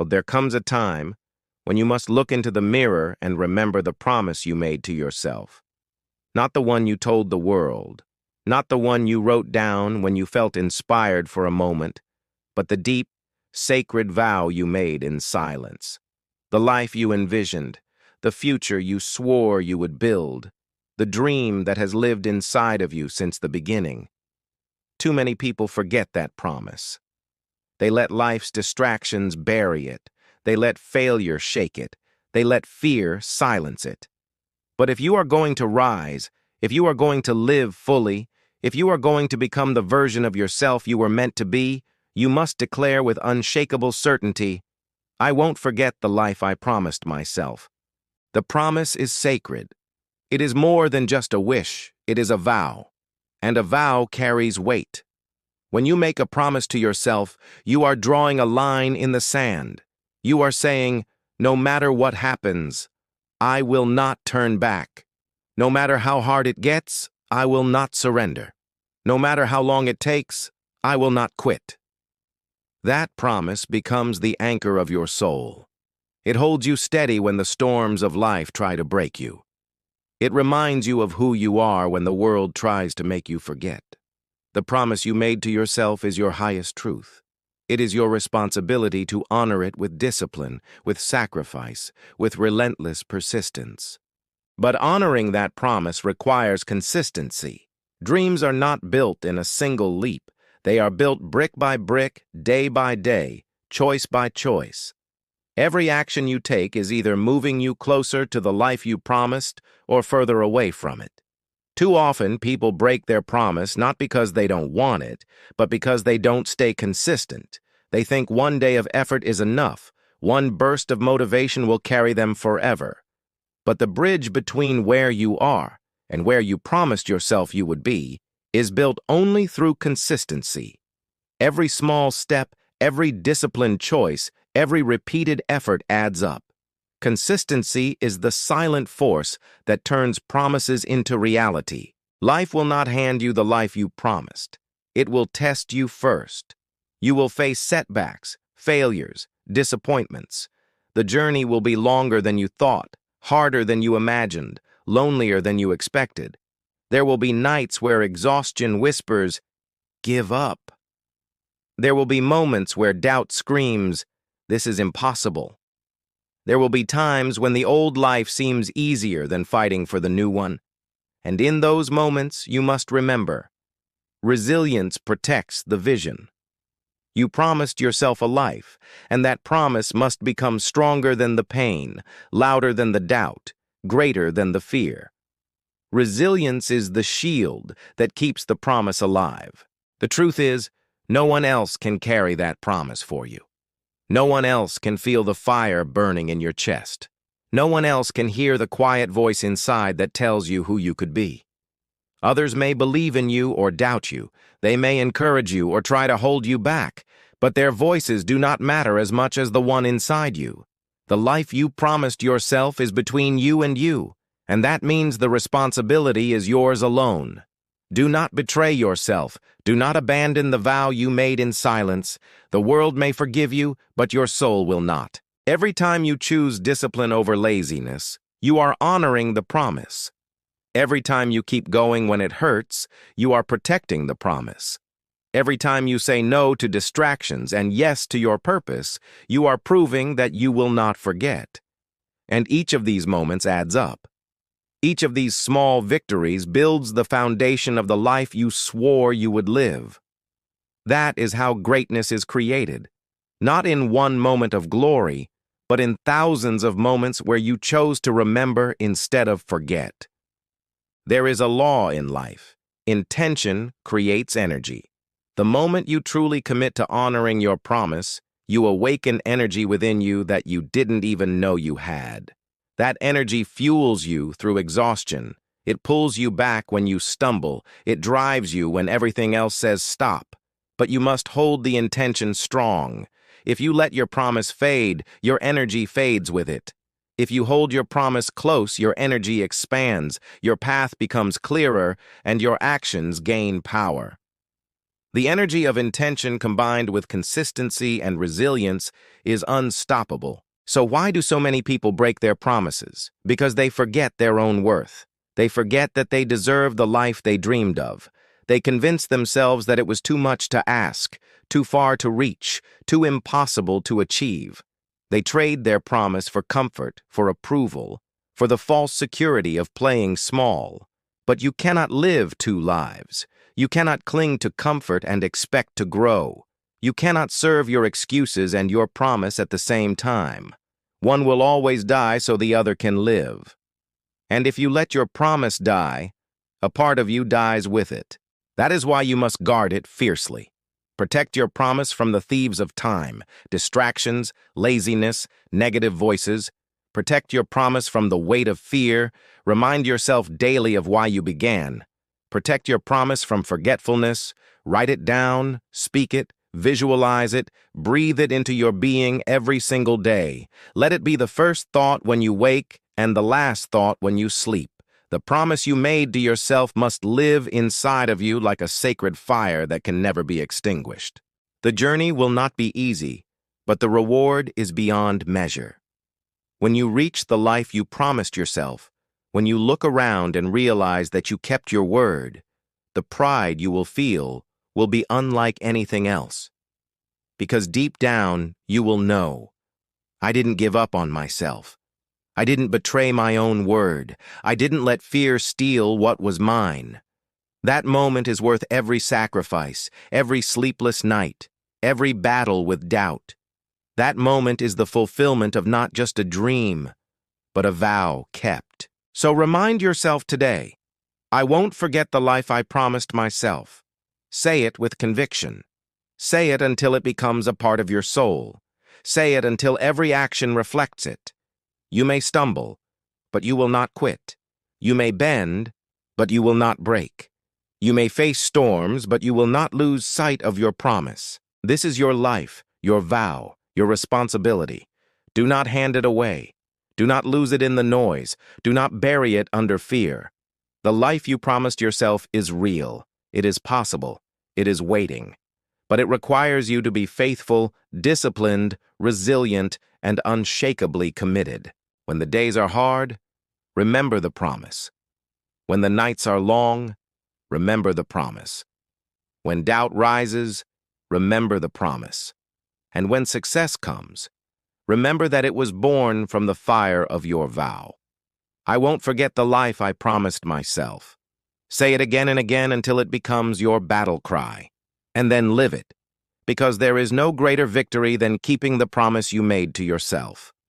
Well, there comes a time when you must look into the mirror and remember the promise you made to yourself. Not the one you told the world, not the one you wrote down when you felt inspired for a moment, but the deep, sacred vow you made in silence. The life you envisioned, the future you swore you would build, the dream that has lived inside of you since the beginning. Too many people forget that promise. They let life's distractions bury it. They let failure shake it. They let fear silence it. But if you are going to rise, if you are going to live fully, if you are going to become the version of yourself you were meant to be, you must declare with unshakable certainty, I won't forget the life I promised myself. The promise is sacred. It is more than just a wish, it is a vow. And a vow carries weight. When you make a promise to yourself, you are drawing a line in the sand. You are saying, no matter what happens, I will not turn back. No matter how hard it gets, I will not surrender. No matter how long it takes, I will not quit. That promise becomes the anchor of your soul. It holds you steady when the storms of life try to break you. It reminds you of who you are when the world tries to make you forget. The promise you made to yourself is your highest truth. It is your responsibility to honor it with discipline, with sacrifice, with relentless persistence. But honoring that promise requires consistency. Dreams are not built in a single leap. They are built brick by brick, day by day, choice by choice. Every action you take is either moving you closer to the life you promised or further away from it. Too often, people break their promise not because they don't want it, but because they don't stay consistent. They think one day of effort is enough. One burst of motivation will carry them forever. But the bridge between where you are and where you promised yourself you would be is built only through consistency. Every small step, every disciplined choice, every repeated effort adds up. Consistency is the silent force that turns promises into reality. Life will not hand you the life you promised. It will test you first. You will face setbacks, failures, disappointments. The journey will be longer than you thought, harder than you imagined, lonelier than you expected. There will be nights where exhaustion whispers, "Give up." There will be moments where doubt screams, "This is impossible." There will be times when the old life seems easier than fighting for the new one. And in those moments, you must remember, resilience protects the vision. You promised yourself a life, and that promise must become stronger than the pain, louder than the doubt, greater than the fear. Resilience is the shield that keeps the promise alive. The truth is, no one else can carry that promise for you. No one else can feel the fire burning in your chest. No one else can hear the quiet voice inside that tells you who you could be. Others may believe in you or doubt you. They may encourage you or try to hold you back, but their voices do not matter as much as the one inside you. The life you promised yourself is between you, and that means the responsibility is yours alone. Do not betray yourself. Do not abandon the vow you made in silence. The world may forgive you, but your soul will not. Every time you choose discipline over laziness, you are honoring the promise. Every time you keep going when it hurts, you are protecting the promise. Every time you say no to distractions and yes to your purpose, you are proving that you will not forget. And each of these moments adds up. Each of these small victories builds the foundation of the life you swore you would live. That is how greatness is created, not in one moment of glory, but in thousands of moments where you chose to remember instead of forget. There is a law in life. Intention creates energy. The moment you truly commit to honoring your promise, you awaken energy within you that you didn't even know you had. That energy fuels you through exhaustion. It pulls you back when you stumble. It drives you when everything else says stop. But you must hold the intention strong. If you let your promise fade, your energy fades with it. If you hold your promise close, your energy expands, your path becomes clearer, and your actions gain power. The energy of intention combined with consistency and resilience is unstoppable. So why do so many people break their promises? Because they forget their own worth. They forget that they deserve the life they dreamed of. They convince themselves that it was too much to ask, too far to reach, too impossible to achieve. They trade their promise for comfort, for approval, for the false security of playing small. But you cannot live two lives. You cannot cling to comfort and expect to grow. You cannot serve your excuses and your promise at the same time. One will always die so the other can live. And if you let your promise die, a part of you dies with it. That is why you must guard it fiercely. Protect your promise from the thieves of time, distractions, laziness, negative voices. Protect your promise from the weight of fear. Remind yourself daily of why you began. Protect your promise from forgetfulness. Write it down, speak it, visualize it, breathe it into your being every single day. Let it be the first thought when you wake and the last thought when you sleep. The promise you made to yourself must live inside of you like a sacred fire that can never be extinguished. The journey will not be easy, but the reward is beyond measure. When you reach the life you promised yourself, when you look around and realize that you kept your word, the pride you will feel will be unlike anything else. Because deep down, you will know, I didn't give up on myself. I didn't betray my own word. I didn't let fear steal what was mine. That moment is worth every sacrifice, every sleepless night, every battle with doubt. That moment is the fulfillment of not just a dream, but a vow kept. So remind yourself today, I won't forget the life I promised myself. Say it with conviction. Say it until it becomes a part of your soul. Say it until every action reflects it. You may stumble, but you will not quit. You may bend, but you will not break. You may face storms, but you will not lose sight of your promise. This is your life, your vow, your responsibility. Do not hand it away. Do not lose it in the noise. Do not bury it under fear. The life you promised yourself is real. It is possible. It is waiting. But it requires you to be faithful, disciplined, resilient, and unshakably committed. When the days are hard, remember the promise. When the nights are long, remember the promise. When doubt rises, remember the promise. And when success comes, remember that it was born from the fire of your vow. I won't forget the life I promised myself. Say it again and again until it becomes your battle cry. And then live it, because there is no greater victory than keeping the promise you made to yourself.